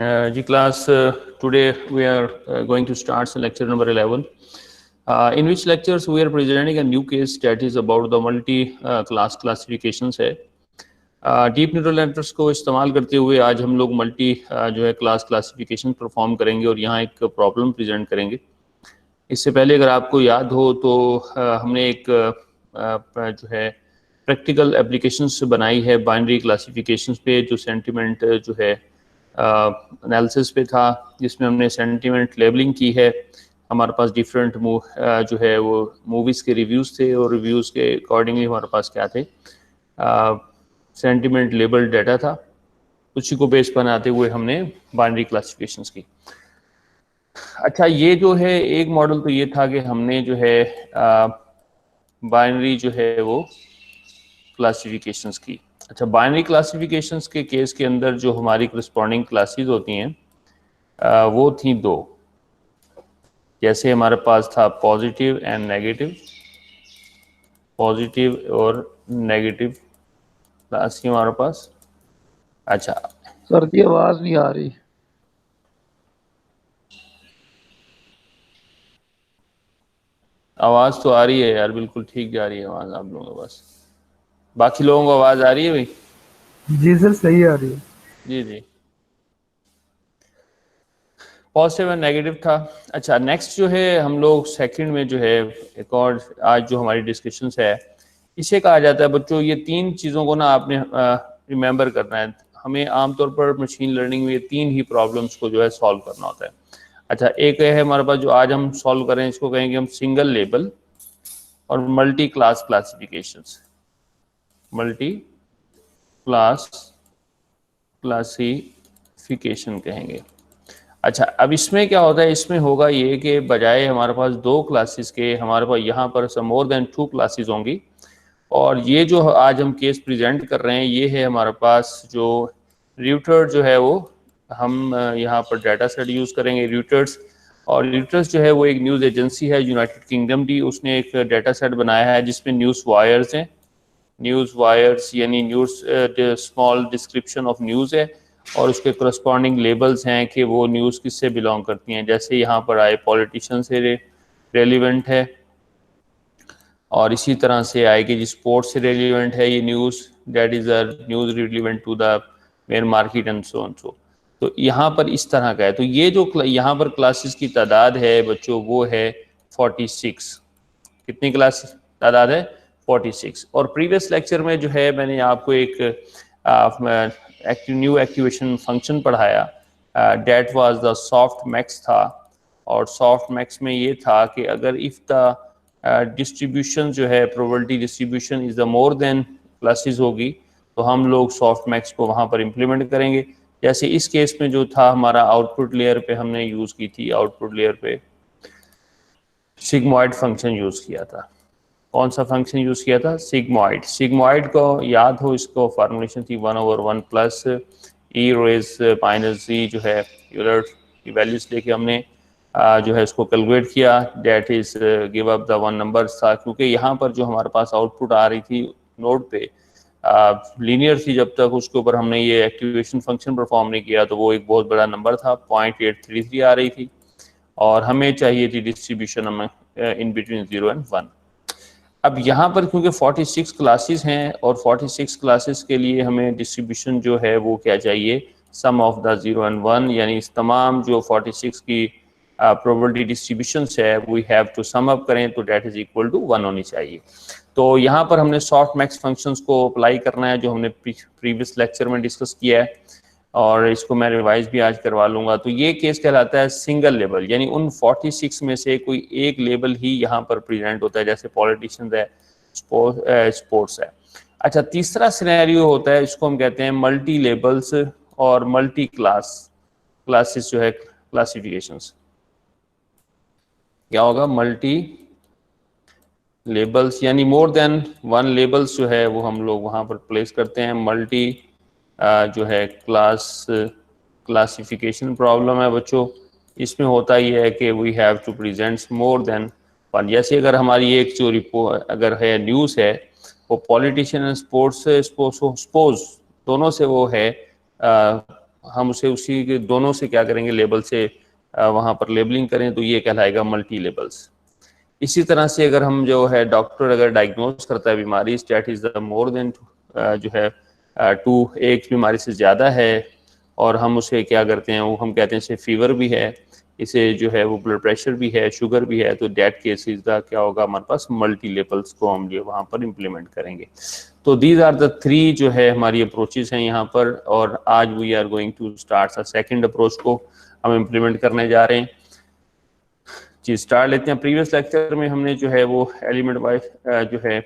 Ji class, today we are going to start lecture number 11, in which lectures we are presenting a new case that is about the multi-class classifications है. Deep neural networks को इस्तेमाल करते हुए आज हम लोग multi जो है क्लास क्लासिफिकेशन परफॉर्म करेंगे और यहाँ एक प्रॉब्लम प्रेजेंट करेंगे. इससे पहले अगर आपको याद हो तो हमने एक जो है प्रैक्टिकल एप्लीकेशंस बनाई है बाइनरी क्लासिफिकेशंस पे, जो सेंटिमेंट जो है एनालिसिस पे था, जिसमें हमने सेंटिमेंट लेबलिंग की है. हमारे पास डिफरेंट जो है वो मूवीज़ के रिव्यूज़ थे और रिव्यूज़ के अकॉर्डिंगली हमारे पास क्या थे, सेंटिमेंट लेबल डाटा था. उसी को बेस बनाते हुए हमने बाइनरी क्लासिफिकेशंस की. अच्छा, ये जो है एक मॉडल तो ये था कि हमने जो है बाइनरी जो है वो क्लासिफिकेशंस की. अच्छा, बाइनरी क्लासिफिकेशंस के केस के अंदर जो हमारी करस्पॉन्डिंग क्लासेस होती हैं वो थी दो. जैसे हमारे पास था पॉजिटिव एंड नेगेटिव, पॉजिटिव और नेगेटिव क्लास थी हमारे पास. अच्छा सर की आवाज नहीं आ रही. आवाज़ तो आ रही है यार, बिल्कुल ठीक जा रही है आवाज़ आप लोगों के पास. बाकी लोगों को आवाज़ आ रही है भाई? जी सर सही आ रही है. जी जी, पॉजिटिव एंड नेगेटिव था. अच्छा, नेक्स्ट जो है हम लोग सेकंड में जो है एक और आज जो हमारी डिस्कशंस है, इसे कहा जाता है बच्चों, ये तीन चीज़ों को ना आपने रिमेंबर करना है. हमें आमतौर पर मशीन लर्निंग में ये तीन ही प्रॉब्लम्स को जो है सॉल्व करना होता है. अच्छा, एक है हमारे पास जो आज हम सॉल्व करें, इसको कहेंगे हम सिंगल लेबल और multi class classifications, multi class classification कहेंगे. अच्छा, अब इसमें क्या होता है, इसमें होगा ये कि बजाय हमारे पास दो क्लासेस के, हमारे पास यहाँ पर मोर देन 2 क्लासेस होंगी. और ये जो आज हम केस प्रेजेंट कर रहे हैं, ये है हमारे पास जो र्यूटर जो है वो हम यहाँ पर डाटा सेट यूज़ करेंगे र्यूटर्स. और र्यूटर्स जो है वो एक न्यूज़ एजेंसी है यूनाइटेड किंगडम की. उसने एक डाटा सेट बनाया है जिसमें न्यूज़ वायर्स हैं. न्यूज़ वायर्स यानी news small description of news है और उसके करस्पॉन्डिंग लेबल्स हैं कि वो न्यूज़ किससे बिलोंग करती हैं. जैसे यहाँ पर आए पॉलिटिशियन से रेलिवेंट है, और इसी तरह से आएगी जी स्पोर्ट्स से रेलिवेंट है ये news, that is a news relevant to the main market and so and so. तो यहाँ पर इस तरह का है. तो ये जो यहाँ पर क्लासेस की तादाद है बच्चों वो है 46. कितनी क्लास तादाद है? 46. और प्रीवियस लेक्चर में जो है मैंने आपको एक न्यू एक्टिवेशन फंक्शन पढ़ाया, that was the soft max था. और सॉफ्ट मैक्स में ये था कि अगर इफ़ द डिस्ट्रीब्यूशन जो है probability distribution is the more than classes होगी तो हम लोग सॉफ्ट मैक्स को वहाँ पर इम्प्लीमेंट करेंगे. जैसे इस केस में जो था हमारा आउटपुट लेयर पे हमने यूज़ की थी, आउटपुट लेयर पे सिग्मॉइड फंक्शन यूज़ किया था. कौन सा फंक्शन यूज़ किया था? सिग्मॉइड. सिग्मॉइड को याद हो, इसको फॉर्मुलेशन थी 1/1 प्लस ई रेज माइनस जी जो है यूलर की वैल्यूज लेके हमने जो है इसको कैलकुलेट किया. That is give up the one number था, क्योंकि यहाँ पर जो हमारे पास आउटपुट आ रही थी नोड पे लीनियर थी जब तक उसके ऊपर हमने ये एक्टिवेशन फंक्शन परफॉर्म नहीं किया, तो वो एक बहुत बड़ा नंबर था, 0.833 आ रही थी. और हमें चाहिए थी डिस्ट्रीब्यूशन हमें इन बिटवीन 0 and 1. अब यहाँ पर क्योंकि 46 क्लासेस हैं और 46 क्लासेस के लिए हमें डिस्ट्रीब्यूशन जो है वो क्या चाहिए, सम ऑफ द 0 and 1, यानी इस तमाम जो 46 की प्रोबेबिलिटी डिस्ट्रीब्यूशन है we have to sum up करें तो डेट इज इक्वल टू 1 होनी चाहिए. तो यहाँ पर हमने सॉफ्ट मैक्स फंक्शंस को अप्लाई करना है जो हमने प्रीवियस लेक्चर में डिस्कस किया है, और इसको मैं रिवाइज भी आज करवा लूँगा. तो ये केस कहलाता है सिंगल लेबल, यानी उन 46 में से कोई एक लेबल ही यहाँ पर प्रेजेंट होता है, जैसे पॉलिटिशियंस है, स्पोर्ट्स है. अच्छा, तीसरा सिनेरियो होता है, इसको हम कहते हैं मल्टी लेबल्स और मल्टी क्लासेस जो है क्लासिफिकेशंस. क्या होगा? मल्टी लेबल्स यानी मोर देन वन लेबल्स जो है वो हम लोग वहाँ पर प्लेस करते हैं. मल्टी जो है क्लासिफिकेशन प्रॉब्लम है बच्चों. इसमें होता ही है कि we have to present more than one. जैसे अगर हमारी एक जो रिपोर्ट अगर है न्यूज़ है वो पॉलिटिशियन एंड स्पोर्ट्स से सपोज दोनों से वो है हम उसे उसी के दोनों से क्या करेंगे, लेबल से वहाँ पर लेबलिंग करें तो ये कहलाएगा मल्टी लेबल्स। इसी तरह से अगर हम जो है डॉक्टर अगर डायग्नोज करता है बीमारी that is the more than जो है टू, एक बीमारी से ज़्यादा है, और हम उसे क्या करते हैं, वो हम कहते हैं इसे फीवर भी है, इसे जो है वो ब्लड प्रेशर भी है, शुगर भी है, तो डेट केसेस का क्या होगा, हमारे पास मल्टी लेवल्स को हम जो वहाँ पर इम्प्लीमेंट करेंगे। तो दीज आर द थ्री जो है हमारी अप्रोचेस हैं यहाँ पर, और आज we are going to start the second approach को हम इम्प्लीमेंट करने जा रहे हैं। जी स्टार्ट लेते हैं। प्रीवियस लेक्चर में हमने जो है वो एलिमेंट वाइज जो है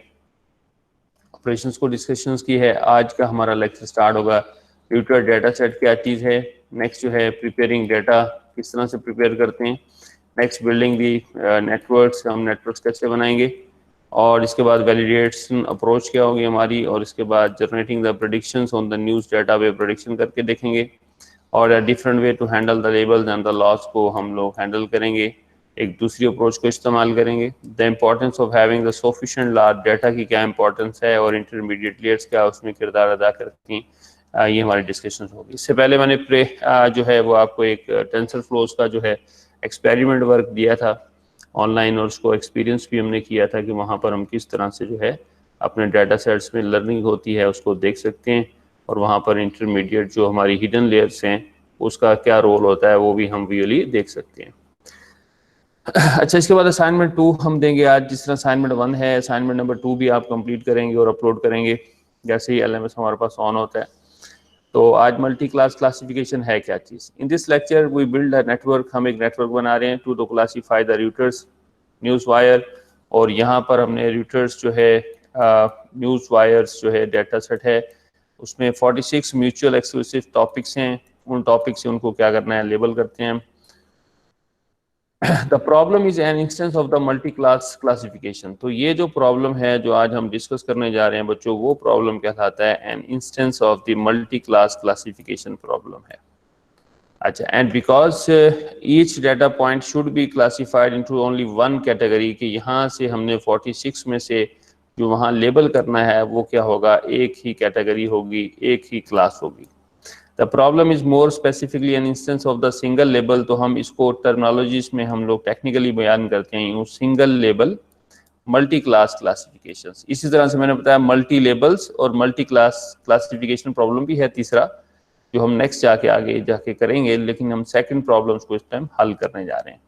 ऑपरेशंस को डिस्कशंस की है। आज का हमारा लेक्चर स्टार्ट होगा यूटर डेटा सेट क्या चीज़ है, नेक्स्ट जो है प्रिपेयरिंग डेटा किस तरह से प्रिपेयर करते हैं, नेक्स्ट बिल्डिंग दी नेटवर्क्स, हम नेटवर्क्स कैसे बनाएंगे, और इसके बाद वैलिडेशन अप्रोच क्या होगी हमारी, और इसके बाद generating the predictions on the news data वे प्रेडिक्शन करके देखेंगे, और different way to handle the labels and the loss को हम लोग हैंडल करेंगे, एक दूसरी अप्रोच को इस्तेमाल करेंगे। The importance of having the sufficient large data की क्या इंपॉर्टेंस है, और इंटरमीडिएट लेयर्स क्या उसमें किरदार अदा करती हैं, ये हमारी डिस्कशन होगी। इससे पहले मैंने जो है वो आपको एक टेंसर फ्लोज का जो है एक्सपेरिमेंट वर्क दिया था ऑनलाइन, और उसको एक्सपीरियंस भी हमने किया था कि वहाँ पर हम किस तरह से जो है अपने डाटा सेट्स में लर्निंग होती है उसको देख सकते हैं, और वहाँ पर इंटरमीडिएट जो हमारी हिडन लेयर्स हैं उसका क्या रोल होता है वो भी हम विजुअली देख सकते हैं। अच्छा, इसके बाद असाइनमेंट 2 हम देंगे आज। जिस तरह असाइनमेंट 1 है, असाइनमेंट नंबर 2 भी आप कंप्लीट करेंगे और अपलोड करेंगे जैसे ही LMS हमारे पास ऑन होता है। तो आज मल्टी क्लास क्लासिफिकेशन है क्या चीज़। In this lecture we build a network, हम एक नेटवर्क बना रहे हैं to classify the Reuters news wire, और यहाँ पर हमने रूटर्स जो है न्यूज़ वायर्स जो है डेटा सेट है उसमें 46 म्यूचुअल एक्सक्लूसिव टॉपिक्स हैं। उन टॉपिक से उनको क्या करना है, लेबल करते हैं। The problem is an instance of the multi class classification. तो ये जो प्रॉब्लम है जो आज हम डिस्कस करने जा रहे हैं बच्चों, वो प्रॉब्लम कहलाता है an instance of the multi class classification problem है। अच्छा, and because each data point should be classified into only one category, कि यहाँ से हमने 46 में से जो वहाँ लेबल करना है वो क्या होगा, एक ही कैटेगरी होगी, एक ही क्लास होगी। The problem is more specifically an instance of the single label. तो हम इसको टर्मिनोलॉजीज में हम लोग टेक्निकली बयान करते हैं single label multi class classifications. इसी तरह से मैंने बताया मल्टी लेबल्स और मल्टी क्लास क्लासिफिकेशन प्रॉब्लम भी है तीसरा, जो हम नेक्स्ट जाके आगे जाके करेंगे, लेकिन हम सेकंड प्रॉब्लम्स को इस टाइम हल करने जा रहे हैं।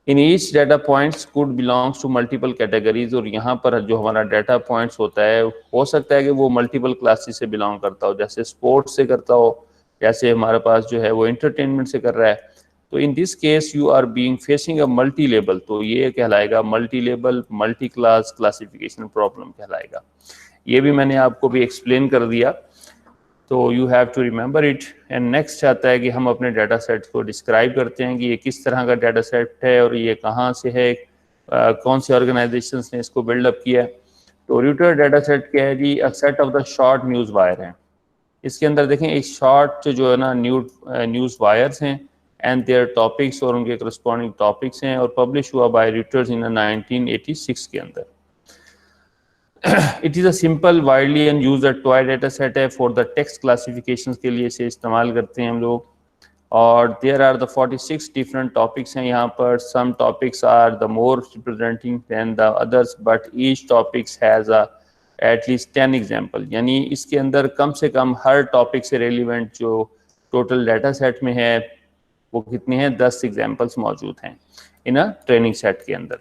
In each data points could belongs to multiple categories, और यहाँ पर जो हमारा डाटा पॉइंट्स होता है हो सकता है कि वो मल्टीपल क्लासेस से बिलोंग करता हो, जैसे स्पोर्ट्स से करता हो, जैसे हमारे पास जो है वो एंटरटेनमेंट से कर रहा है। तो in this case you are being facing a multi label, तो ये कहलाएगा multi label multi class classification problem कहलाएगा। ये भी मैंने आपको भी एक्सप्लेन कर दिया, तो you have to remember it. And next आता है कि हम अपने डाटा सेट को डिस्क्राइब करते हैं कि ये किस तरह का डाटा सेट है और ये कहाँ से है, कौन से ऑर्गेनाइजेशंस ने इसको बिल्डअप किया है। तो रूटर डाटा सेट क्या है जी, a set of the short news wire है। इसके अंदर देखें एक शॉर्ट जो है ना न्यूज़ वायर्स हैं एंड देयर टॉपिक्स, और उनके करस्पॉन्डिंग टॉपिक्स हैं, और पब्लिश हुआ बाय रूटर्स इन 1986 के अंदर। It is a simple widely and use toy data set है फॉर द टेक्स्ट क्लासिफिकेशन के लिए इसे इस्तेमाल करते हैं हम लोग। और there are the 46 different topics हैं यहाँ पर। Some topics are the more representing than the others, but each topics has a at least 10 example, यानी इसके अंदर कम से कम हर टॉपिक से रेलिवेंट जो टोटल डाटा सेट में है वो कितने हैं, 10 एग्जाम्पल्स मौजूद हैं इन अ ट्रेनिंग सेट के अंदर।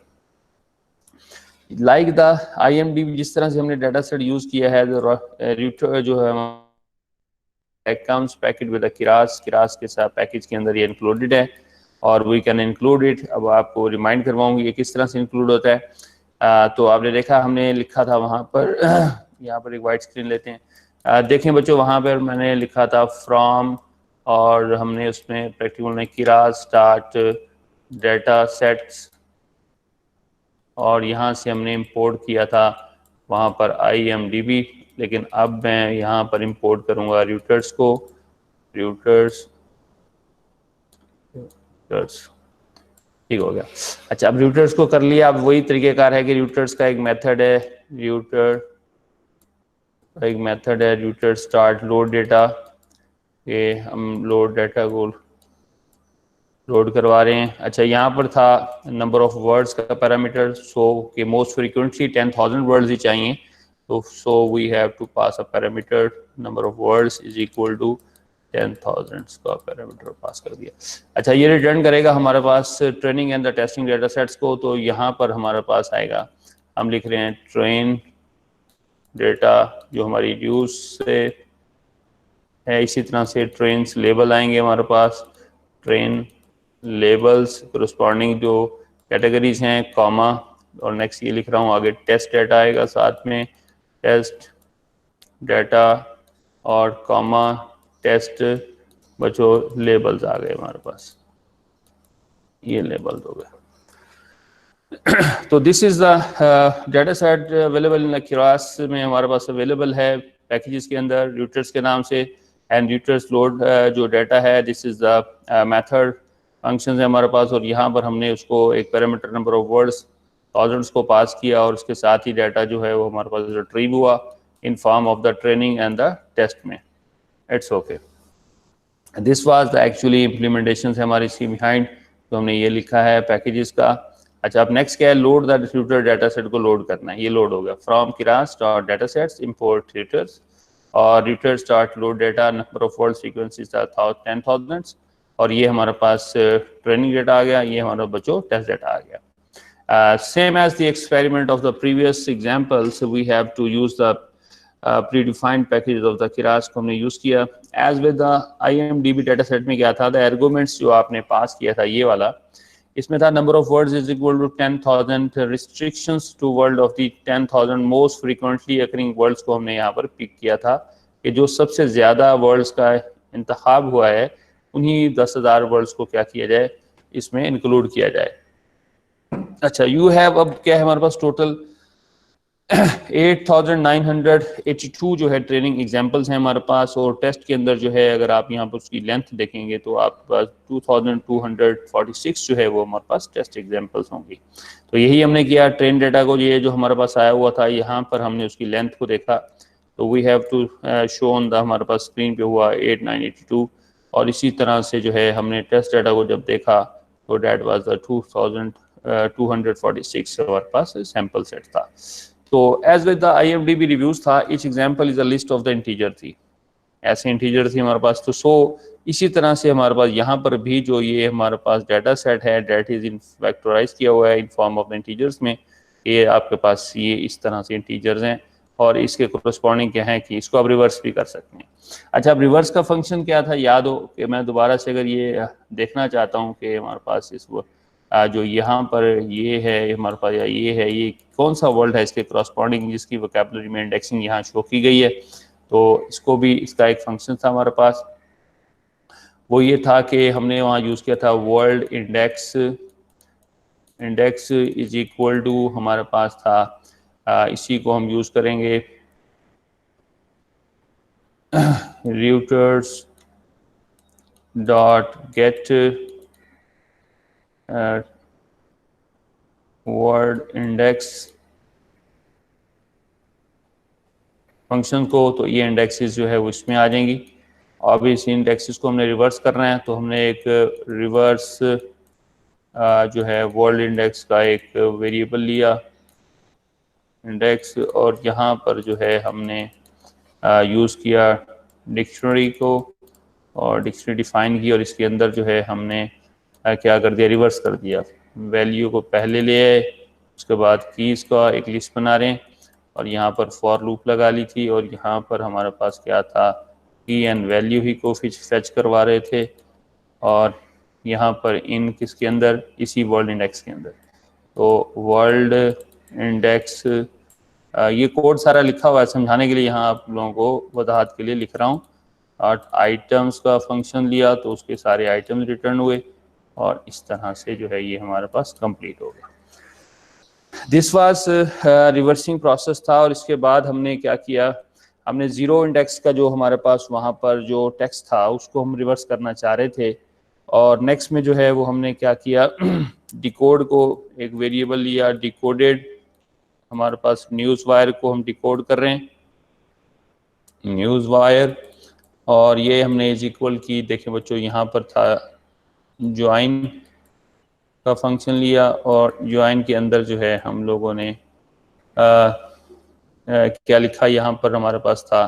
लाइक द IMDb, जिस तरह से हमने डाटा सेट यूज किया है, रूटर जो है अकाउंट्स पैकेज विद किरास के साथ पैकेज के अंदर ये इंक्लूडेड है, और वी कैन इंक्लूड इट। अब आपको रिमाइंड करवाऊंगी ये किस तरह से इंक्लूड होता है। तो आपने देखा हमने लिखा था वहाँ पर यहाँ पर एक वाइट स्क्रीन लेते हैं, देखें बच्चों, वहाँ पर मैंने लिखा था फ्रॉम, और हमने उसमें प्रैक्टिकल में किरास स्टार्ट डाटा सेट्स, और यहाँ से हमने इंपोर्ट किया था वहाँ पर IMDb, लेकिन अब मैं यहाँ पर इंपोर्ट करूँगा रूटर्स को। रूटर्स ठीक हो गया। अच्छा, अब रूटर्स को कर लिया। अब वही तरीकेकार है कि रूटर्स का एक मेथड है, रूटर स्टार्ट लोड डेटा, ये हम लोड डाटा को लोड करवा रहे हैं। अच्छा, यहाँ पर था नंबर ऑफ वर्ड्स का पैरामीटर, सो कि मोस्ट फ्रीक्वेंटली 10,000 वर्ड्स ही चाहिए, तो so we have to pass a parameter number of words is equal to 10,000 का पैरामीटर पास कर दिया। अच्छा, ये रिटर्न करेगा हमारे पास training and the testing data sets को, तो यहाँ पर हमारे पास आएगा, हम लिख रहे हैं ट्रेन डेटा जो हमारी यूज से है, इसी तरह से ट्रेन्स लेबल आएंगे हमारे पास, ट्रेन लेबल्स करस्पॉन्डिंग जो कैटेगरीज हैं, कॉमा, और नेक्स्ट ये लिख रहा हूँ आगे टेस्ट डाटा आएगा साथ में, टेस्ट डाटा और कॉमा टेस्ट बच्चों लेबल्स आ गए हमारे पास, ये लेबल हो गए। तो this is the data set available in Keras में हमारे पास अवेलेबल है पैकेजेस के अंदर रूटर्स के नाम से, एंड रूटर्स लोड जो डाटा है, this is the method function है हमारे पास, और यहाँ पर हमने उसको एक parameter number of words thousands को पास किया, और उसके साथ ही डाटा जो है वो हमारे पास रिट्रीव हुआ in form of the training and the test में। It's okay, this was the actually implementation है हमारी इसकी बिहाइंड, तो हमने ये लिखा है पैकेजेस का। अच्छा, अब नेक्स्ट क्या है, load the Reuters data set को लोड करना है, ये लोड हो गया from Keras dot data sets import Reuters, और Reuters dot load data number of word sequences 10,000, और ये हमारे पास ट्रेनिंग डाटा आ गया, ये हमारा बच्चों टेस्ट डाटा आ गया। Same as the experiment of the previous examples, we have to use the predefined packages of the Keras को हमने यूज किया। As with the IMDb data set में क्या था, द आर्गुमेंट्स जो आपने पास किया था ये वाला, इसमें था number of words is equal to 10,000, restrictions to word of the 10,000 most frequently occurring words को हमने यहाँ पर पिक किया था कि जो सबसे ज़्यादा वर्ड्स का इंतखाब हुआ है उन्हीं 10,000 वर्ड्स को क्या किया जाए, इसमें इंक्लूड किया जाए। अच्छा, यू हैव, अब क्या है हमारे पास टोटल 8,982 जो है ट्रेनिंग एग्जाम्पल्स हैं हमारे पास, और टेस्ट के अंदर जो है अगर आप यहाँ पर उसकी लेंथ देखेंगे तो आपके पास 2,246 जो है वो हमारे पास टेस्ट एग्जाम्पल्स होंगी। तो यही हमने किया, ट्रेन डेटा को ये जो हमारे पास आया हुआ था यहाँ पर हमने उसकी लेंथ को देखा, तो we have to show on the, हमारे पास स्क्रीन पे हुआ 8,982, और इसी तरह से जो है हमने टेस्ट डेटा को जब देखा तो डेट वाज द 2,246 हमारे पास सैम्पल सेट था। तो as with the IMDb reviews था, each example is a list of the integer थी, ऐसे इंटीजर थी हमारे पास। तो सो इसी तरह से हमारे पास यहाँ पर भी जो ये हमारे पास डाटा सेट है, डेट इज इन फैक्टराइज किया हुआ है इन फॉर्म ऑफ इंटीजर्स में, ये आपके पास ये इस तरह से इंटीजर्स हैं, और इसके कोरस्पॉन्डिंग क्या है कि इसको आप रिवर्स भी कर सकते हैं। अच्छा, अब रिवर्स का फंक्शन क्या था, याद हो कि मैं दोबारा से अगर ये देखना चाहता हूँ कि हमारे पास इस जो यहाँ पर ये है हमारे पास, या ये है, ये कौन सा वर्ड है इसके करस्पॉन्डिंग जिसकी वोकैबुलरी में इंडेक्सिंग यहाँ शो की गई है, तो इसको भी, इसका एक फंक्शन था हमारे पास, वो ये था कि हमने वहाँ यूज़ किया था word index, index is equal to हमारे पास था, इसी को हम यूज़ करेंगे Reuters dot get word index function को, तो ये इंडेक्सेस जो है वो इसमें आ जाएंगी। और अभी इस इंडेक्सेस को हमने रिवर्स करना है, तो हमने एक रिवर्स जो है वर्ल्ड इंडेक्स का एक वेरिएबल लिया इंडेक्स, और यहाँ पर जो है हमने यूज़ किया डिक्शनरी को, और डिक्शनरी डिफाइन की, और इसके अंदर जो है हमने क्या कर दिया, रिवर्स कर दिया, वैल्यू को पहले ले आए, उसके बाद कीज़ का एक लिस्ट बना रहे हैं, और यहाँ पर फॉर लूप लगा ली थी, और यहाँ पर हमारे पास क्या था, की एंड वैल्यू ही को फेच करवा रहे थे, और यहाँ पर इन किसके अंदर, इसी वर्ल्ड इंडेक्स के अंदर। तो वर्ल्ड इंडेक्स, ये कोड सारा लिखा हुआ है समझाने के लिए, यहाँ आप लोगों को वजाहत के लिए लिख रहा हूँ। और आइटम्स का फंक्शन लिया तो उसके सारे आइटम्स रिटर्न हुए, और इस तरह से जो है ये हमारे पास कंप्लीट हो गया। दिस वाज रिवर्सिंग प्रोसेस था, और इसके बाद हमने क्या किया, हमने जीरो इंडेक्स का जो हमारे पास वहाँ पर जो टेक्स्ट था उसको हम रिवर्स करना चाह रहे थे, और नेक्स्ट में जो है वो हमने क्या किया, डिकोड को एक वेरिएबल लिया, डिकोडेड, हमारे पास न्यूज़ वायर को हम डिकोड कर रहे हैं, न्यूज़ वायर, और ये हमने इज इक्वल की, देखें बच्चों यहाँ पर था ज्वाइन का फंक्शन लिया, और ज्वाइन के अंदर जो है हम लोगों ने क्या लिखा, यहाँ पर हमारे पास था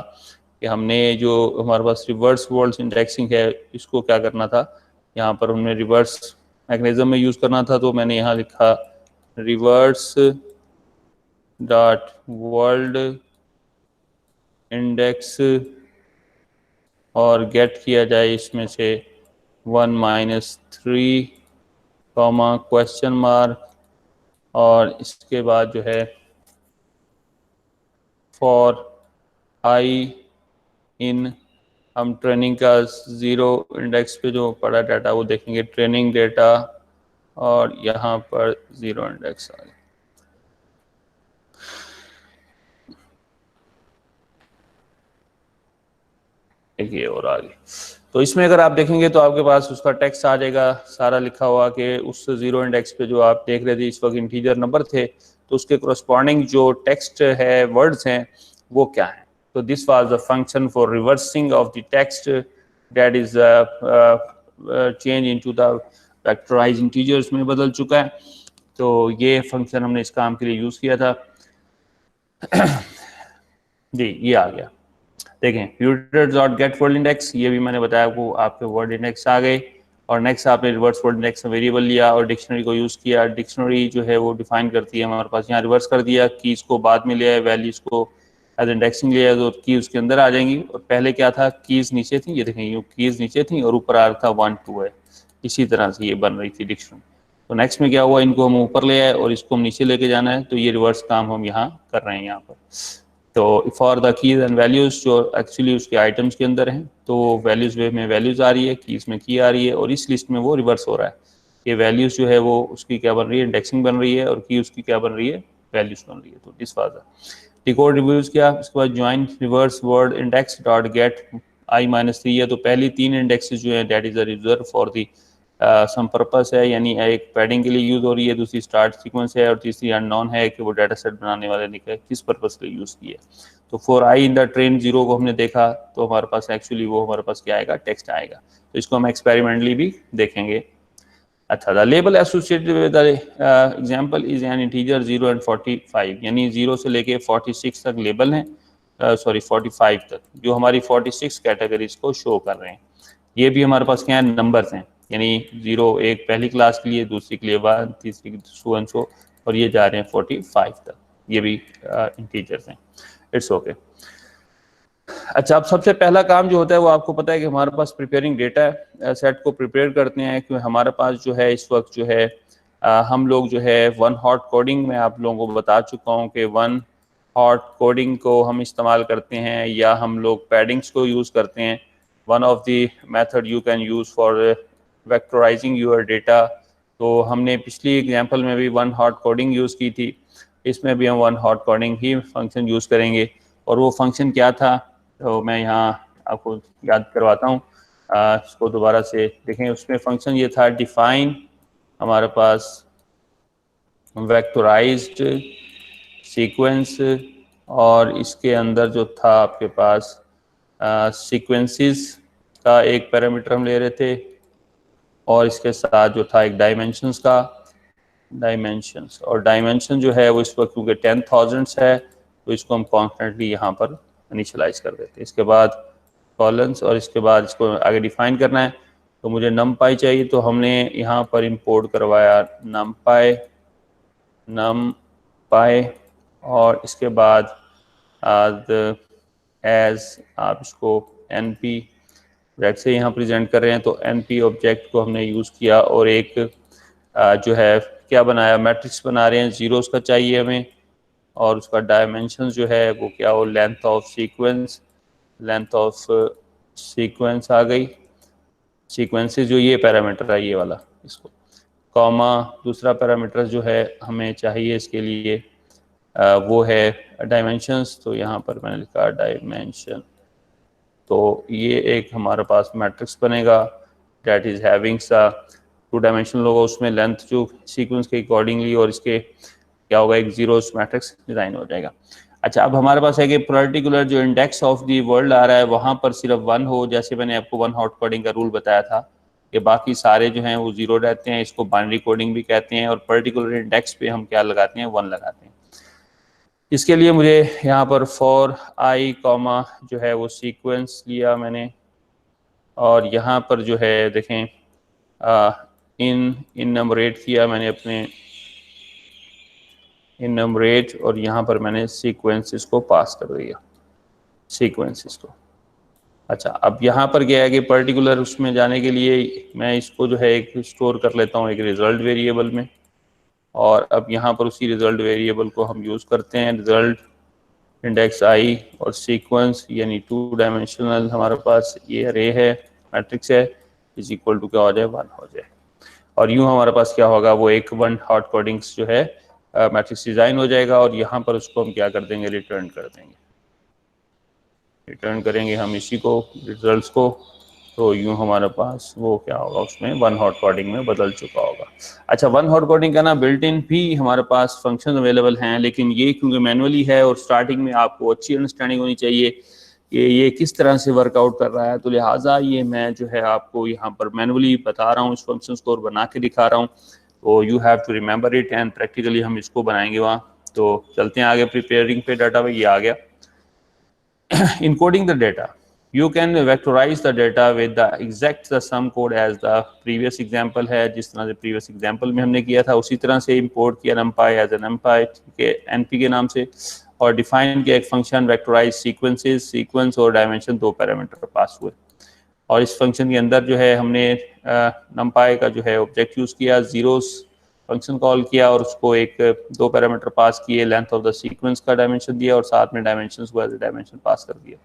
कि हमने जो हमारे पास रिवर्स वर्ल्ड इंडेक्सिंग है इसको क्या करना था, यहाँ पर हमने रिवर्स मैकेनिज्म में यूज़ करना था। तो मैंने यहाँ लिखा रिवर्स डॉट वर्ल्ड इंडेक्स और गेट किया जाए इसमें से 1-3 कॉमा क्वेश्चन मार्क, और इसके बाद जो है फॉर आई इन, हम ट्रेनिंग का 0 इंडेक्स पे जो पड़ा डाटा वो देखेंगे ट्रेनिंग डेटा, और यहाँ पर 0 इंडेक्स आ गया। देखिए और आगे तो इसमें अगर आप देखेंगे तो आपके पास उसका टेक्स्ट आ जाएगा सारा लिखा हुआ कि उस 0 इंडेक्स पे जो आप देख रहे थे इस वक्त इंटीजर नंबर थे, तो उसके कोरस्पॉन्डिंग जो टेक्स्ट है वर्ड्स हैं वो क्या है। तो this was the function for reversing of the text that is change into the vectorised integers में बदल चुका है। तो ये फंक्शन हमने इस काम के लिए यूज किया था। जी ये आ गया, देखें user dot get word index, ये भी मैंने बताया आपको, आपके वर्ड इंडेक्स आ गए। और नेक्स्ट आपने रिवर्स वर्ड इंडेक्स में वेरिएबल लिया और डिक्शनरी को यूज़ किया। डिक्शनरी जो है वो डिफाइन करती है हमारे पास, यहाँ रिवर्स कर दिया, कीज़ को बाद में लिया है, वैल्यूज़ को एज इंडेक्सिंग लिया है, तो की उसके अंदर आ जाएंगी। और पहले क्या था, कीज़ नीचे थी, ये देखें यूँ कीज़ नीचे थी और ऊपर आ रहा था 1 2 है, इसी तरह से ये बन रही थी डिक्शनरी। तो नेक्स्ट में क्या हुआ, इनको हम ऊपर ले आए और इसको हम नीचे लेके जाना है, तो ये रिवर्स काम हम यहाँ कर रहे हैं यहाँ पर। तो for the keys and values जो एक्चुअली उसके आइटम्स के अंदर हैं, तो वैल्यूज वे में वैल्यूज आ रही है, कीज में की आ रही है, और इस लिस्ट में वो रिवर्स हो रहा है। ये वैल्यूज जो है वो उसकी क्या बन रही है, इंडेक्सिंग बन रही है, और की उसकी क्या बन रही है, वैल्यूज बन रही है। तो दिस वाज डिकोड रिव्यूज किया, उसके बाद join reverse word index dot get i-3 है। तो पहली 3 इंडेक्सेस जो है that is a reserve for the some purpose है, यानी एक पैडिंग के लिए यूज हो रही है, दूसरी स्टार्ट सीक्वेंस है, और तीसरी अननोन है कि वो डाटा सेट बनाने वाले ने किस पर्पस के लिए यूज किया। तो for I in the train 0 को हमने देखा, तो हमारे पास एक्चुअली वो हमारे पास क्या आएगा, टेक्स्ट आएगा। तो इसको हम एक्सपेरिमेंटली भी देखेंगे। अच्छा, the label associated with the example is an integer 0 and 45, यानी 0 से लेके 46 तक लेबल हैं, सॉरी 45 तक, जो हमारी 46 कैटेगरीज को शो कर रहे हैं। ये भी हमारे पास क्या है, नंबर्स हैं, यानी 0 एक पहली क्लास के लिए, दूसरी के लिए 1, तीसरी सो एंड सो, और ये जा रहे हैं 45 तक, ये भी इंटीजर्स हैं। It's okay. अच्छा, अब सबसे पहला काम जो होता है वो आपको पता है कि हमारे पास प्रिपेयरिंग डेटा सेट को प्रिपेयर करते हैं, कि हमारे पास जो है इस वक्त जो है हम लोग जो है वन हॉट कोडिंग में आप लोगों को बता चुका हूँ कि वन हॉट कोडिंग को हम इस्तेमाल करते हैं, या हम लोग पैडिंग्स को यूज़ करते हैं। One of the method you can use for vectorising your data. तो हमने पिछली एग्जांपल में भी वन हॉट कोडिंग यूज़ की थी, इसमें भी हम वन हॉट कोडिंग ही फंक्शन यूज़ करेंगे। और वो फंक्शन क्या था, तो मैं यहाँ आपको याद करवाता हूँ, इसको दोबारा से देखें। उसमें फंक्शन ये था, डिफाइन हमारे पास वेक्टराइज्ड सीक्वेंस, और इसके अंदर जो था आपके पास सीक्वेंसेस का एक पैरामीटर हम ले रहे थे, और इसके साथ जो था एक डायमेंशंस का डायमेंशंस, और डायमेंशन जो है वो इस वक्त क्योंकि 10,000 है, तो इसको हम कॉन्स्टेंटली यहाँ पर इनिशियलाइज कर देते हैं। इसके बाद कॉलम्स, और इसके बाद इसको आगे डिफाइन करना है। तो मुझे नमपाई चाहिए, तो हमने यहाँ पर इंपोर्ट करवाया नमपाई, और इसके बाद एज आप इसको np ब्रैकेट से यहाँ प्रेजेंट कर रहे हैं, तो np ऑब्जेक्ट को हमने यूज़ किया, और एक जो है क्या बनाया, मैट्रिक्स बना रहे हैं, जीरोस का चाहिए हमें, और उसका डायमेंशन जो है वो क्या हो, लेंथ ऑफ सीक्वेंस आ गई, सीक्वेंसेस जो ये पैरामीटर है ये वाला, इसको कॉमा दूसरा पैरामीटर जो है हमें चाहिए इसके लिए वो है डायमेंशंस। तो यहाँ पर मैंने लिखा डायमेंशन, तो ये एक हमारे पास मैट्रिक्स बनेगा दैट इज हैविंग सा 2 डायमेंशनल होगा, उसमें लेंथ जो सीक्वेंस के अकॉर्डिंगली, और इसके क्या होगा, एक जीरोस मैट्रिक्स डिजाइन हो जाएगा। अच्छा, अब हमारे पास है कि पर्टिकुलर जो इंडेक्स ऑफ दी वर्ल्ड आ रहा है वहाँ पर सिर्फ 1 हो, जैसे मैंने आपको 1 हॉट कोडिंग का रूल बताया था कि बाकी सारे जो हैं वो 0 रहते हैं। इसको बाइनरी कोडिंग भी कहते हैं, और पर्टिकुलर इंडेक्स पे हम क्या लगाते हैं, 1 लगाते हैं। इसके लिए मुझे यहाँ पर फॉर आई कॉमा जो है वो सीक्वेंस लिया मैंने, और यहाँ पर जो है देखें इन नंबरेट किया मैंने अपने इन नंबरेट, और यहाँ पर मैंने सीक्वेंसेस को पास कर दिया, सीक्वेंसेस को। अच्छा, अब यहाँ पर क्या है कि पर्टिकुलर उसमें जाने के लिए मैं इसको जो है एक स्टोर कर लेता हूँ एक रिजल्ट वेरिएबल में, और अब यहाँ पर उसी रिजल्ट वेरिएबल को हम यूज़ करते हैं। रिजल्ट इंडेक्स आई और सीक्वेंस यानी 2 डायमेंशनल हमारे पास ये अरे है, मैट्रिक्स है, इज इक्वल टू क्या हो जाए, 1 हो जाए। और यूँ हमारे पास क्या होगा, वो एक 1 हॉट कोडिंग्स जो है मैट्रिक्स डिज़ाइन हो जाएगा, और यहाँ पर उसको हम क्या कर देंगे, रिटर्न कर देंगे। रिटर्न करेंगे हम इसी को, रिजल्ट्स को, तो यूँ हमारे पास वो क्या होगा, उसमें 1 हॉट कोडिंग में बदल चुका होगा। अच्छा, 1 हॉट कोडिंग का ना बिल्ट इन भी हमारे पास फंक्शन अवेलेबल हैं, लेकिन ये क्योंकि मैनुअली है और स्टार्टिंग में आपको अच्छी अंडरस्टैंडिंग होनी चाहिए कि ये किस तरह से वर्कआउट कर रहा है, तो लिहाजा ये मैं जो है आपको यहाँ पर मैनुअली बता रहा हूँ, इस फंक्शन को बना के दिखा रहा हूँ, तो you have to remember it, and practically हम इसको बनाएंगे वहाँ। तो चलते हैं आगे, प्रिपेयरिंग पे डाटा में ये आ गया। encoding the data, you can vectorize the data with the exact the sum code as the previous example है, जिस तरह से previous example में हमने किया था उसी तरह से import किया numpy as a numpy के np के नाम से, और define किया एक function vectorize sequences, sequence और dimension 2 पैरामीटर पास हुए। और इस फंक्शन के अंदर जो है हमने numpy का जो है ऑब्जेक्ट यूज़ किया, zeros फंक्शन कॉल किया और उसको एक 2 पैरामीटर पास किए, लेंथ ऑफ द सीक्वेंस का डायमेंशन दिया और साथ में डायमेंशंस को एज ए डायमेंशन पास कर दिया।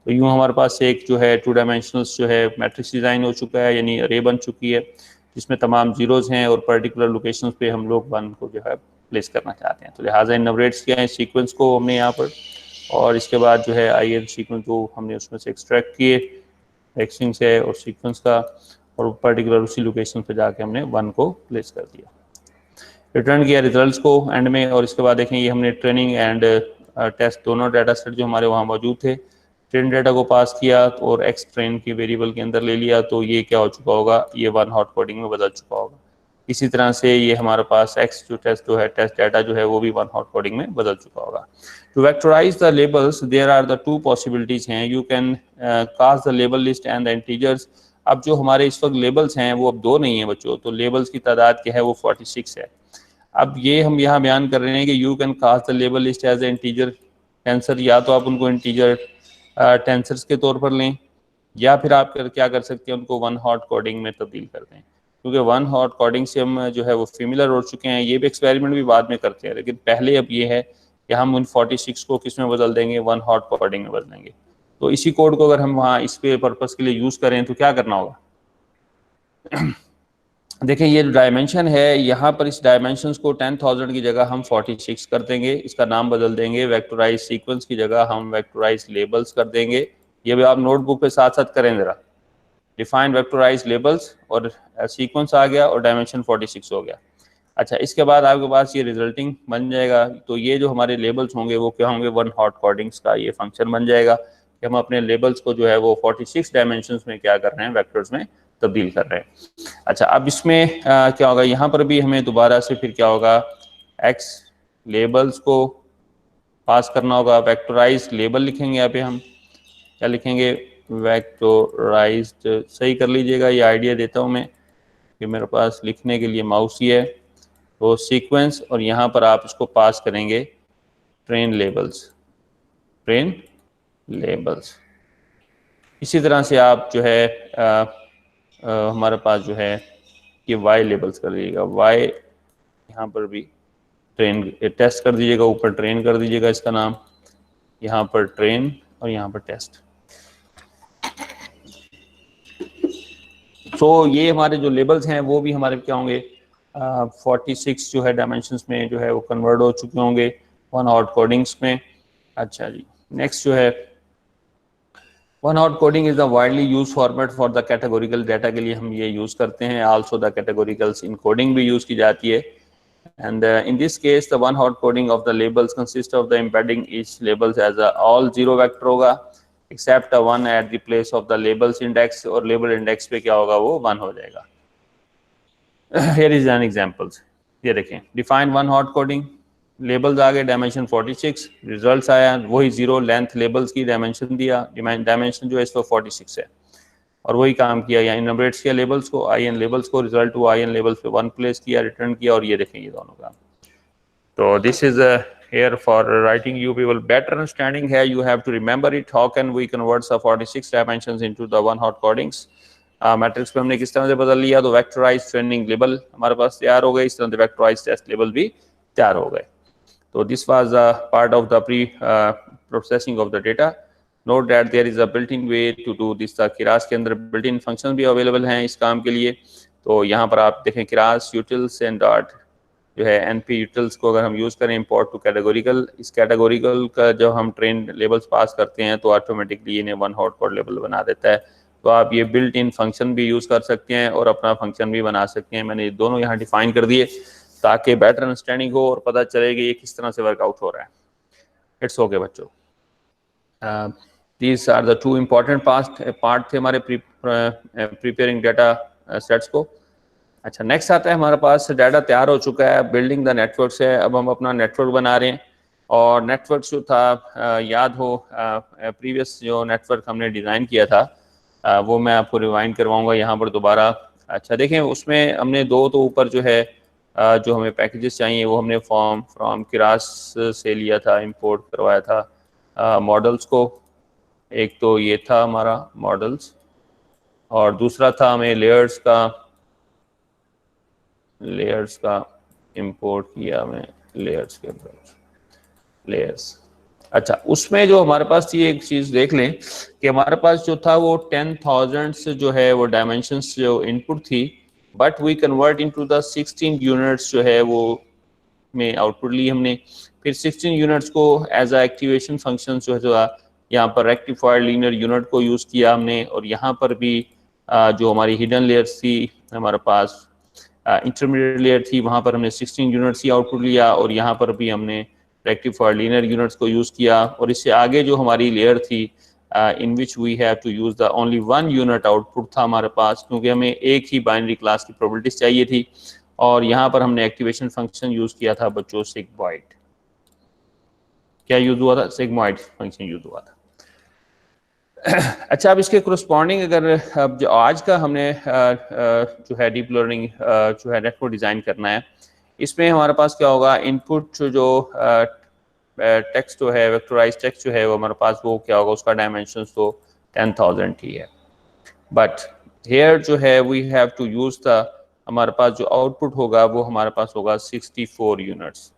तो यूँ हमारे पास एक जो है 2 डायमेंशनल्स जो है मैट्रिक्स डिज़ाइन हो चुका है, यानी अरे बन चुकी है, जिसमें तमाम जीरोज़ हैं और पर्टिकुलर लोकेशंस पे हम लोग 1 को जो है प्लेस करना चाहते हैं। तो लिहाजा इन नंबरेट्स किया है सीक्वेंस को हमने यहाँ पर, और इसके बाद जो है आई एन सीक्वेंस को हमने उसमें से एक्सट्रैक्ट किए एक्सट्रिंग से और सीक्वेंस का, और पर्टिकुलर उसी लोकेशन पे जाके हमने 1 को प्लेस कर दिया, रिटर्न किया रिजल्ट्स को एंड में। और इसके बाद देखें ये हमने ट्रेनिंग एंड टेस्ट दोनों डाटा सेट जो हमारे वहाँ मौजूद थे, ट्रेन डाटा को पास किया और एक्स ट्रेन की वेरिएबल के अंदर ले लिया, तो ये क्या हो चुका होगा, ये 1 हॉट कोडिंग में बदल चुका होगा। इसी तरह से ये हमारे पास एक्स जो टेस्ट जो है टेस्ट डाटा जो है वो भी 1 हॉट कोडिंग में बदल चुका होगा। To vectorise the labels there are the 2 possibilities हैं, you can cast the label list and the integers. अब जो हमारे इस वक्त लेबल्स हैं वो अब 2 नहीं है बच्चों, तो लेबल्स की तादाद क्या है, वो 46 है। अब ये हम यहाँ बयान कर रहे हैं कि you can cast the label list as a integer tensor, या तो आप उनको इंटीजर टेंसर्स के तौर पर लें, या फिर आप क्या कर सकते हैं, उनको 1 हॉट कोडिंग में तब्दील कर दें, क्योंकि 1 हॉट कोडिंग से हम जो है वो फेमिलियर हो चुके हैं। ये भी एक्सपेरिमेंट भी बाद में करते हैं, लेकिन पहले अब ये है कि हम उन 46 को किस में बदल देंगे, 1 हॉट कोडिंग में बदलेंगे। तो इसी कोड को अगर हम वहाँ इस पे पर्पज़ के लिए यूज़ करें तो क्या करना होगा, देखिए ये डायमेंशन है, यहाँ पर इस डायमेंशंस को 10,000 की जगह हम 46 कर देंगे, इसका नाम बदल देंगे, वेक्टराइज सीक्वेंस की जगह हम वेक्टराइज लेबल्स कर देंगे। ये भी आप नोटबुक पे साथ साथ करें ज़रा, डिफाइन वेक्टराइज लेबल्स और सीक्वेंस आ गया और डायमेंशन 46 हो गया। अच्छा, इसके बाद आपके पास ये रिजल्टिंग बन जाएगा, तो ये जो हमारे लेबल्स होंगे वो क्या होंगे, 1 हॉट कोडिंग्स का ये फंक्शन बन जाएगा कि हम अपने लेबल्स को जो है वो 46 डायमेंशंस में क्या कर रहे हैं, वेक्टर्स में तब्दील कर रहे हैं। अच्छा, अब इसमें क्या होगा, यहाँ पर भी हमें दोबारा से फिर क्या होगा, एक्स लेबल्स को पास करना होगा, वेक्टराइज लेबल लिखेंगे, यहाँ पे हम क्या लिखेंगे, वेक्टराइज्ड, सही कर लीजिएगा, ये आइडिया देता हूँ मैं कि मेरे पास लिखने के लिए माउस ही है, तो सीक्वेंस, और यहाँ पर आप इसको पास करेंगे ट्रेन लेबल्स, ट्रेन लेबल्स। इसी तरह से आप जो है हमारे पास जो है ये वाई लेबल्स कर दीजिएगा, वाई यहाँ पर भी ट्रेन टेस्ट कर दीजिएगा, ऊपर ट्रेन कर दीजिएगा इसका नाम, यहाँ पर ट्रेन और यहाँ पर टेस्ट। तो ये हमारे जो लेबल्स हैं वो भी हमारे क्या होंगे, 46 जो है डायमेंशंस में जो है वो कन्वर्ट हो चुके होंगे 1 हॉट कोडिंग्स में। अच्छा जी, नेक्स्ट जो है 1 hot coding is the widely use format for the categorical data, के लिए हम ये यूज़ करते हैं। आल्सो द कैटेगोरिकल्स इनकोडिंग भी यूज़ की जाती है, And in this case, the one hot coding of the labels consists of the embedding each labels as a all zero vector होगा, except a one at the place of the labels index, और label index पे क्या होगा, वो 1 हो जाएगा. Here is an examples. ये देखें, define one hot coding, labels आ गए dimension 46, results आया वही zero length labels की dimension दिया, dimension जो है इसको 46 है, और वही काम किया, यहाँ इनबरेट्स किया लेबल्स को, आई एन लेबल्स को, रिजल्ट हुआ आई एन लेबल्स पे 1 प्लेस किया, रिटर्न किया, और ये देखें ये दोनों काम. तो this is here for writing you people better understanding है, you have to remember it. How can we convert the 46 dimensions into the one hot codings? Matrix पे हमने किस तरह से बदल लिया, तो वेक्टराइज ट्रेनिंग लेबल हमारे पास तैयार हो गए, इस तरह से वेक्टराइज टेस्ट लेबल भी तैयार हो गए. तो this was part of the preprocessing of the data. Note that there is a built in way to do this. Keras के अंदर बिल्ट इन फंक्शन भी अवेलेबल हैं इस काम के लिए. तो यहाँ पर आप देखें किरास यूटिल्स एंड डॉट जो है एनपी यूटिल्स को अगर हम यूज़ करें इंपोर्ट टू कैटेगोरिकल, इस कैटेगोरिकल का जो हम ट्रेन लेबल्स पास करते हैं तो ऑटोमेटिकली इन्हें वन हॉट कोड लेबल बना देता है. तो आप ये बिल्ट इन फंक्शन भी यूज़ कर सकते हैं और अपना फंक्शन भी बना सकते हैं. मैंने दोनों यहाँ डिफाइन कर दिए ताकि बेटर अंडरस्टैंडिंग हो और पता चले कि ये किस तरह से वर्कआउट हो रहा है. इट्स ओके बच्चों. These are the two important part थे हमारे प्रिपेयरिंग डाटा सेट्स को. अच्छा, नेक्स्ट आता है हमारे पास डाटा तैयार हो चुका है, बिल्डिंग द नेटवर्क्स है. अब हम अपना नेटवर्क बना रहे हैं, और नेटवर्क जो था याद हो प्रीवियस जो नेटवर्क हमने डिज़ाइन किया था वो मैं आपको रिवाइंड करवाऊंगा यहाँ पर दोबारा. अच्छा देखें, उसमें हमने दो तो ऊपर जो है जो हमें पैकेजेस चाहिए वो हमने फ्रॉम किरास से लिया था, इंपोर्ट करवाया था मॉडल्स को. एक तो ये था हमारा मॉडल्स, और दूसरा था हमें लेयर्स का इंपोर्ट किया हमें लेयर्स के अंदर लेयर्स. अच्छा, उसमें जो हमारे पास थी एक चीज़ देख लें कि हमारे पास जो था वो 10,000 से जो है वो डायमेंशंस जो इनपुट थी, but we convert into the 16 units जो है वो में आउटपुट ली हमने. फिर 16 यूनिट्स को एज अ एक्टिवेशन फंक्शन जो है यहाँ पर रेक्टिफाइड लीनियर यूनिट को यूज़ किया हमने, और यहाँ पर भी जो हमारी हिडन लेयर्स थी हमारे पास इंटरमीडिएट लेयर थी, वहाँ पर हमने 16 यूनिट्स ही आउटपुट लिया, और यहाँ पर भी हमने रेक्टिफाइड लीनियर यूनिट्स को यूज़ किया. और इससे आगे जो हमारी लेयर थी in which we have to use the only 1 unit output था हमारे पास, क्योंकि हमें एक ही बाइनरी क्लास की प्रोबेबिलिटीज चाहिए थी. और यहाँ पर हमने एक्टिवेशन फंक्शन यूज़ किया था बच्चों, सिग्मॉइड. क्या यूज़ हुआ था? सिग्मॉइड फंक्शन यूज़ हुआ था. अच्छा, अब इसके कोरस्पॉन्डिंग अगर अब जो आज का हमने जो है डीप लर्निंग जो है नेटवर्क डिज़ाइन करना है, इसमें हमारे पास क्या होगा, इनपुट जो टेक्स्ट जो है वेक्टराइज टेक्स्ट जो है वो हमारे पास वो क्या होगा, उसका डायमेंशन तो 10,000 ही है. बट हेयर जो है we have to use the, हमारे पास जो आउटपुट होगा वो हमारे पास होगा 64 यूनिट्स,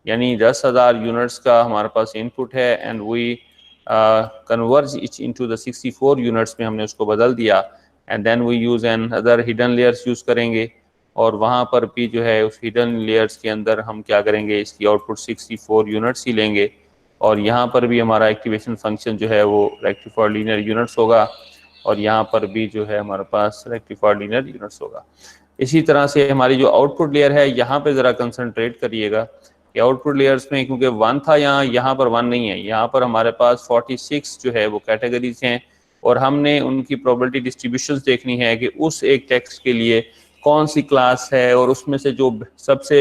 यानी 10,000 यूनिट्स का हमारे पास इनपुट है, and we converge each into the 64 units में हमने उसको बदल दिया, and then we use another hidden layers use करेंगे, और वहाँ पर भी जो है उस हिडन लेयर्स के अंदर हम क्या करेंगे, इसकी आउटपुट 64 यूनिट्स ही लेंगे, और यहाँ पर भी हमारा एक्टिवेशन फंक्शन जो है वो रेक्टिफाइड लीनियर यूनिट्स होगा, और यहाँ पर भी जो है हमारे पास रेक्टिफाइड लीनियर यूनिट्स होगा. इसी तरह से हमारी जो आउटपुट लेयर है, यहाँ पे ज़रा कंसंट्रेट करिएगा कि आउटपुट लेयर्स में क्योंकि 1 था यहाँ पर 1 नहीं है, यहाँ पर हमारे पास 46 जो है वो कैटेगरीज हैं, और हमने उनकी प्रोबेबिलिटी डिस्ट्रीब्यूशंस देखनी है कि उस एक टेक्स्ट के लिए कौन सी क्लास है, और उसमें से जो सबसे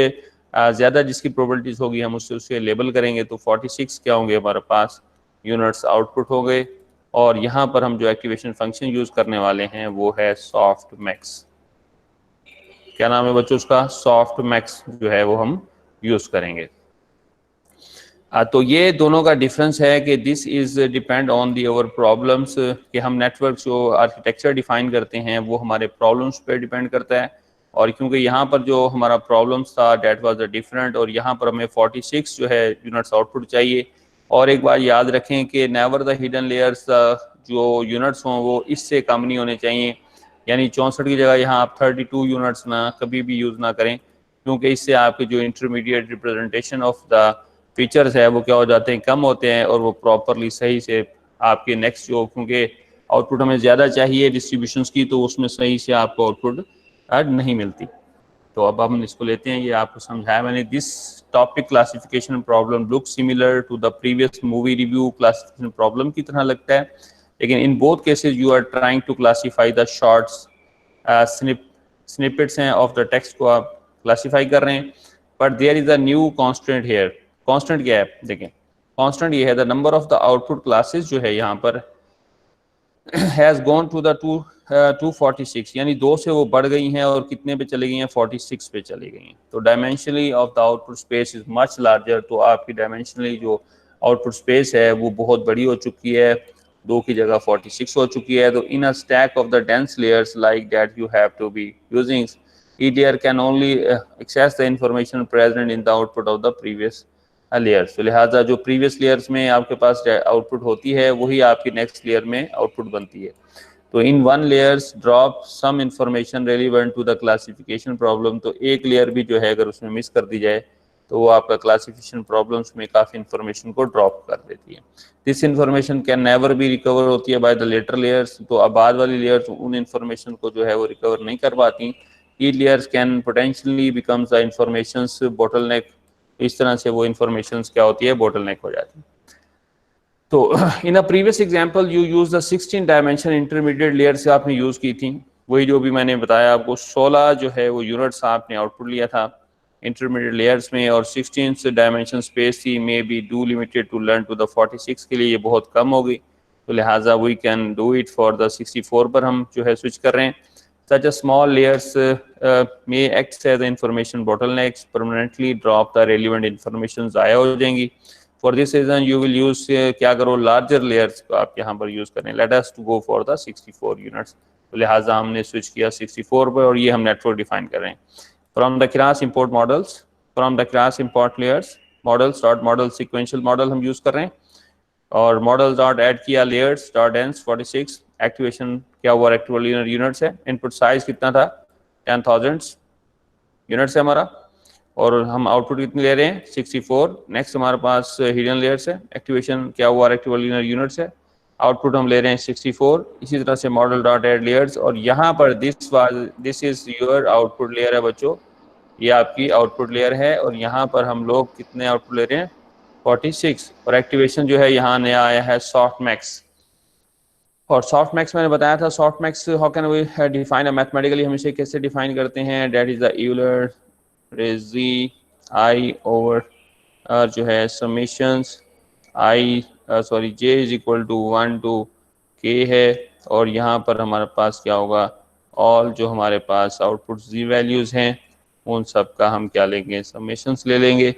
ज़्यादा जिसकी प्रोबेबिलिटीज़ होगी हम उससे लेबल करेंगे. तो 46 क्या होंगे हमारे पास यूनिट्स आउटपुट हो गए, और यहाँ पर हम जो एक्टिवेशन फंक्शन यूज़ करने वाले हैं वो है सॉफ्ट मैक्स. क्या नाम है बच्चों उसका? सॉफ्ट मैक्स जो है वो हम यूज़ करेंगे. तो ये दोनों का डिफरेंस है कि this is depend on the our problems, कि हम नेटवर्क जो आर्किटेक्चर डिफाइन करते हैं वो हमारे प्रॉब्लम्स पे डिपेंड करता है, और क्योंकि यहाँ पर जो हमारा प्रॉब्लम्स था डेट वाज द डिफरेंट, और यहाँ पर हमें 46 जो है यूनिट्स आउटपुट चाहिए. और एक बात याद रखें कि नेवर द हिडन लेयर्स जो यूनिट्स हों वो इससे कम नहीं होने चाहिए, यानी 64 की जगह यहाँ आप 32 यूनिट्स ना कभी भी यूज़ ना करें, क्योंकि इससे आपके जो intermediate representation of the features है वो क्या हो जाते हैं, कम होते हैं, और वो प्रॉपरली सही से आपके नेक्स्ट जो, क्योंकि आउटपुट हमें ज़्यादा चाहिए डिस्ट्रीब्यूशंस की, तो उसमें सही से आपको आउटपुट नहीं मिलती. तो अब हम इसको लेते हैं, ये आपको समझाया मैंने। This topic classification problem look similar to the previous movie review classification problem की तरह लगता है, लेकिन in both cases you are trying to classify the shorts snippets हैं ऑफ द टेक्स्ट को आप क्लासीफाई कर रहे हैं। But there is a new constant here. Constant क्या है देखें, कॉन्स्टेंट ये है the number of the output classes जो है यहाँ पर हैज़ गॉन टू द 246, यानी 2 से वो बढ़ गई हैं और कितने पे चली गई हैं, 46 पे चली गई हैं। तो dimensionally of the output space is much larger, तो आपकी डायमेंशनली जो आउटपुट स्पेस है वो बहुत बड़ी हो चुकी है, 2 की जगह 46 हो चुकी है। तो in a stack of the dense layers like that you have to be using each layer can only access the information present in the output of the previous layers. तो लिहाजा जो प्रीवियस लेयर्स में आपके पास output होती है वही आपकी next layer में आउटपुट बनती है। तो in one layers drop some information relevant to the classification problem, तो एक लेयर भी जो है अगर उसमें मिस कर दी जाए तो वो आपका क्लासिफिकेशन प्रॉब्लम्स में काफ़ी इंफॉर्मेशन को ड्रॉप कर देती है। This information can never be recover होती है बाय द लेटर लेयर्स, तो अब बाद वाली लेयर्स उन इंफॉर्मेशन को जो है वो रिकवर नहीं कर पाती। Each layers can potentially becomes the information's bottleneck, इस तरह से वो informations क्या होती है, bottleneck हो जाती है। तो in a previous example you use the 16 dimension intermediate layer से आपने यूज की थी, वही जो भी मैंने बताया आपको, 16 जो है वो यूनिट्स आपने आउटपुट लिया था इंटरमीडिएट लेयर्स में, और 16 डायमेंशन स्पेस थी, maybe do limited to learn to the 46 के लिए ये बहुत कम हो गई, तो लिहाजा we can do it for the 64 पर हम जो है स्विच कर रहे हैं। Such a small layers may act as the information bottlenecks, permanently drop the relevant information, ज़ाया हो जाएंगी। For this reason you will use क्या करो, larger layers को आप यहाँ पर यूज़ करें। Let us to go for the 64 units, तो लिहाजा हमने स्विच किया 64 पर, और ये हम नेटवर्क डिफाइन कर रहे हैं। From the class import models, from the class import layers models dot model sequential model हम यूज़ कर रहे हैं, और मॉडल डॉट ऐड किया लेयर्स डॉट डेंस 46, एक्टिवेशन क्या हुआ, रेक्टिवल यूनिट्स है, इनपुट साइज कितना था 10,000 यूनिट्स है हमारा, और हम आउटपुट कितनी ले रहे हैं 64। नेक्स्ट हमारे पास हिडन लेयर्स है, एक्टिवेशन क्या हुआ, रेक्टिवल यूनिट्स है, आउटपुट हम ले रहे हैं 64। इसी तरह से मॉडल डॉट ऐड लेयर्स, और यहाँ पर this is your output layer है बच्चों, ये आपकी आउटपुट लेयर है, और यहाँ पर हम लोग कितने आउटपुट ले रहे हैं 46, और एक्टिवेशन जो है यहाँ नया आया है सॉफ्ट मैक्स। और सॉफ्ट मैक्स मैंने बताया था, softmax how can we define mathematically, हम इसे कैसे डिफाइन करते हैं, that is the Euler raised i over जो है summations i sorry j is equal to 1 to k है, और यहाँ पर हमारे पास क्या होगा, ऑल जो हमारे पास आउटपुट जी वैल्यूज़ हैं उन सब का हम क्या लेंगे, समेशंस ले लेंगे,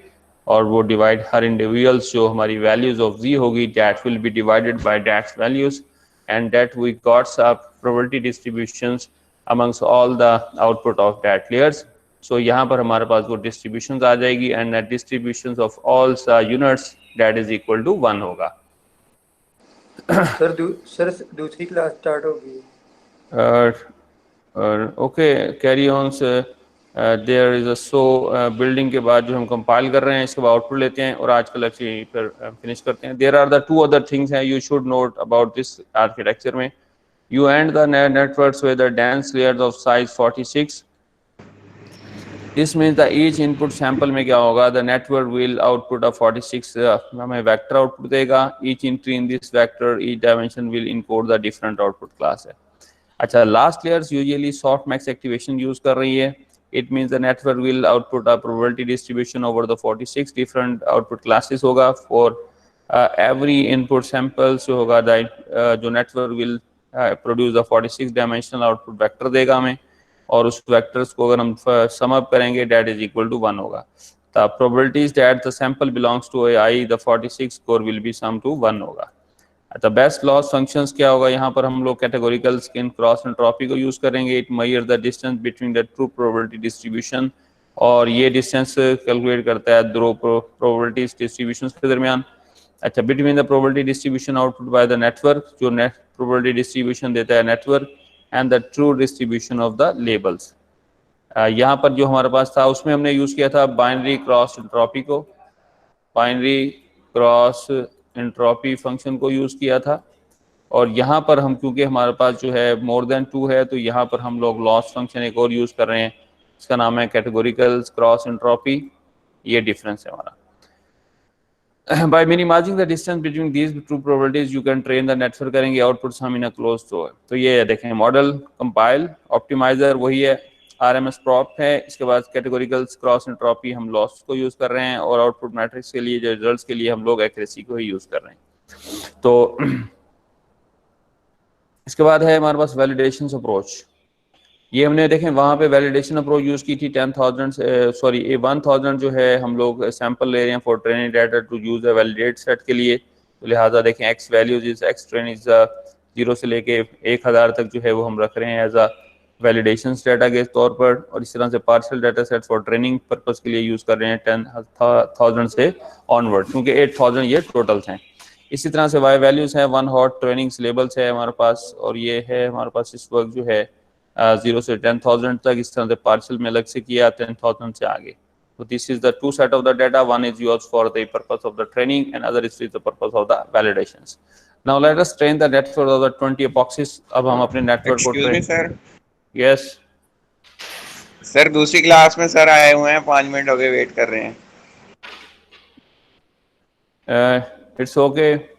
और वो डिवाइड हर इंडिविजुअल्स जो हमारी वैल्यूज ऑफ जी होगी that will be divided by that's values, and that we got some probability distributions amongst all the output of that layers. So यहाँ पर हमारे पास वो distributions आ जाएगी, and that distributions of all units that is equal to 1 होगा। Sir दूसरी class start होगी। Okay carry on say there is a so building के बाद जो हम कंपाइल कर रहे हैं इसके बाद आउटपुट लेते हैं, और आज का लेक्चर यहीं पर फिनिश करते हैं। There are the 2 other things हैं you should note about this architecture में। You end the networks with the dense layers of size 46। This means the each input sample में क्या होगा, the network will output of 46 हमें vector output देगा। Each entry in this vector each dimension will encode the different output class है। अच्छा, last layers usually softmax activation use कर रही है। It means the network will output a probability distribution over the 46 different output classes होगा for every input samples जो होगा जो network will produce the 46 dimensional output vector देगा हमें, और उस vectors को अगर हम sum up करेंगे that is equal to 1 होगा। The probabilities that the sample belongs to AI the 46 core will be summed to 1 होगा। अच्छा, बेस्ट लॉस फंक्शंस क्या होगा, यहाँ पर हम लोग कैटेगोरिकल स्किन क्रॉस एंट्रोपी को यूज करेंगे। It measure the distance between the true probability distribution, और ये डिस्टेंस कैलकुलेट करता है दो प्रोबेबिलिटी डिस्ट्रीब्यूशंस के दरमियान। अच्छा, between the probability distribution output by the network, जो नेट प्रोबेबिलिटी डिस्ट्रीब्यूशन देता है network, and the true distribution of the labels. यहाँ पर जो हमारे पास था उसमें हमने यूज किया था बाइनरी क्रॉस एंट्रोपी को, बाइनरी क्रॉस एंट्रोपी फंक्शन को यूज किया था। और यहाँ पर हम क्योंकि हमारे पास जो है मोर देन 2 है, तो यहाँ पर हम लोग लॉस फंक्शन एक और यूज कर रहे हैं, इसका नाम है कैटेगोरिकल्स क्रॉस एंट्रोपी, ये डिफरेंस है हमारा। By minimizing the distance between these two probabilities, you can train the network करेंगे outputs हम in a closed store। तो ये देखें मॉडल, कंपाइल, ऑप्टिमाइजर वही है, RMS prop है, इसके बाद कैटेगोरिकल्स क्रॉस एंट्रोपी हम लॉस को यूज कर रहे हैं, और आउटपुट मैट्रिक्स के लिए जो रिजल्ट्स के लिए हम लोग एक्यूरेसी को ही यूज कर रहे हैं। तो इसके बाद है हमारे पास वैलिडेशन अप्रोच। ये हमने देखें वहाँ पे वैलिडेशन अप्रोच यूज की थी 10,000 जो है हम लोग सैंपल ले रहे हैं for training data to use a validate set के लिए। तो लिहाजा देखें x values is x train is 0 से लेके 1000 तक जो है वो हम रख रहे हैं एज अ वैलिडेशन डाटा के तौर पर, और इस तरह से partial data set for training purpose के लिए यूज कर रहे हैं 10,000 से ऑनवर्ड, क्योंकि 8,000 ये टोटल्स हैं। इसी तरह से वाई वैल्यूज है, 1 हॉट ट्रेनिंग लेबल्स है हमारे पास, और ये है हमारे पास इस वक्त जो है 0 से 10,000 तक, इस तरह से पार्शियल में अलग से किया 10,000 से आगे। So this is the two set of the data. One is used for the purpose of the training, and other is the purpose of the validations. Now let us train the network of the 20 epoxies. अब हम अपने network को excuse me sir. Yes sir दूसरी class में sir आए हुए हैं, 5 minute हो गए वेट कर रहे हैं। It's okay.